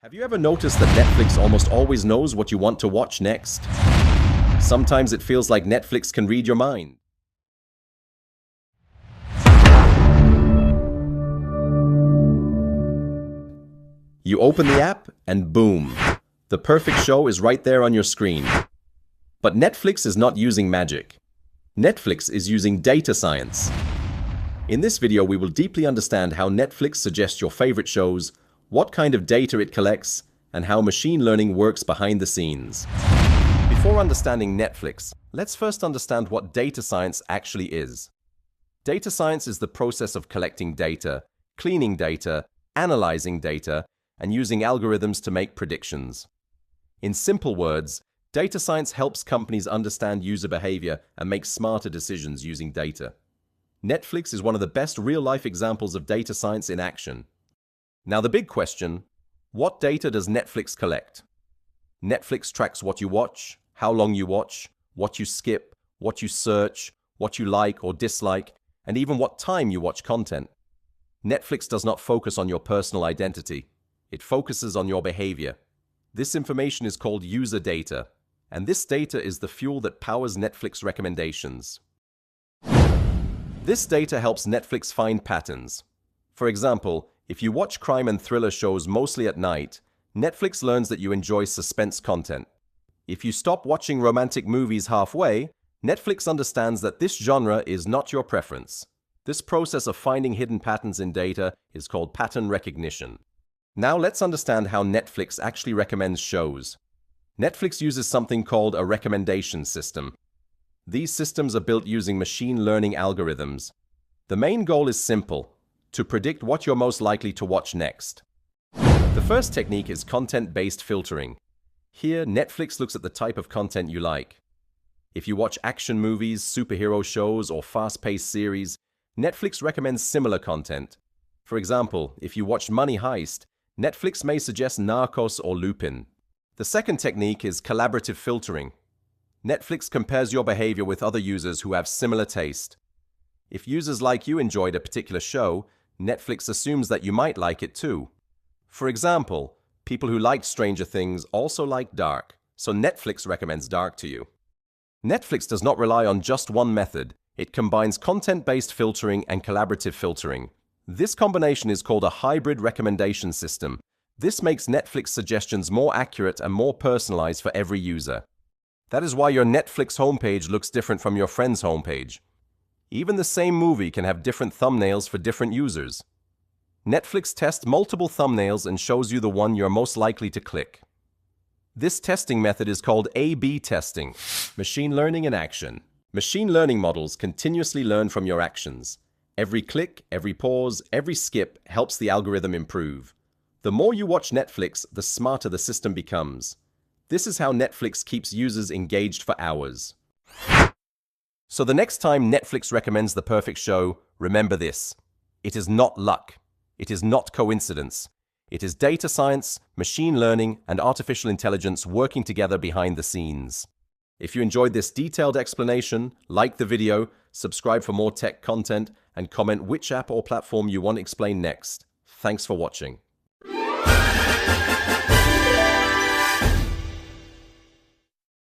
Have you ever noticed that Netflix almost always knows what you want to watch next? Sometimes it feels like Netflix can read your mind. You open the app and boom, the perfect show is right there on your screen. But Netflix is not using magic. Netflix is using data science. In this video, we will deeply understand how Netflix suggests your favorite shows, what kind of data it collects, and how machine learning works behind the scenes. Before understanding Netflix, let's first understand what data science actually is. Data science is the process of collecting data, cleaning data, analyzing data, and using algorithms to make predictions. In simple words, data science helps companies understand user behavior and make smarter decisions using data. Netflix is one of the best real-life examples of data science in action. Now the big question, what data does Netflix collect? Netflix tracks what you watch, how long you watch, what you skip, what you search, what you like or dislike, and even what time you watch content. Netflix does not focus on your personal identity. It focuses on your behavior. This information is called user data, and this data is the fuel that powers Netflix recommendations. This data helps Netflix find patterns. For example, if you watch crime and thriller shows mostly at night, Netflix learns that you enjoy suspense content. If you stop watching romantic movies halfway, Netflix understands that this genre is not your preference. This process of finding hidden patterns in data is called pattern recognition. Now let's understand how Netflix actually recommends shows. Netflix uses something called a recommendation system. These systems are built using machine learning algorithms. The main goal is simple: to predict what you're most likely to watch next. The first technique is content-based filtering. Here, Netflix looks at the type of content you like. If you watch action movies, superhero shows, or fast-paced series, Netflix recommends similar content. For example, if you watch Money Heist, Netflix may suggest Narcos or Lupin. The second technique is collaborative filtering. Netflix compares your behavior with other users who have similar taste. If users like you enjoyed a particular show, Netflix assumes that you might like it too. For example, people who liked Stranger Things also like Dark, so Netflix recommends Dark to you. Netflix does not rely on just one method. It combines content-based filtering and collaborative filtering. This combination is called a hybrid recommendation system. This makes Netflix suggestions more accurate and more personalized for every user. That is why your Netflix homepage looks different from your friend's homepage. Even the same movie can have different thumbnails for different users. Netflix tests multiple thumbnails and shows you the one you're most likely to click. This testing method is called A/B testing, machine learning in action. Machine learning models continuously learn from your actions. Every click, every pause, every skip helps the algorithm improve. The more you watch Netflix, the smarter the system becomes. This is how Netflix keeps users engaged for hours. So the next time Netflix recommends the perfect show, remember this: it is not luck. It is not coincidence. It is data science, machine learning, and artificial intelligence working together behind the scenes. If you enjoyed this detailed explanation, like the video, subscribe for more tech content, and comment which app or platform you want explained next. Thanks for watching.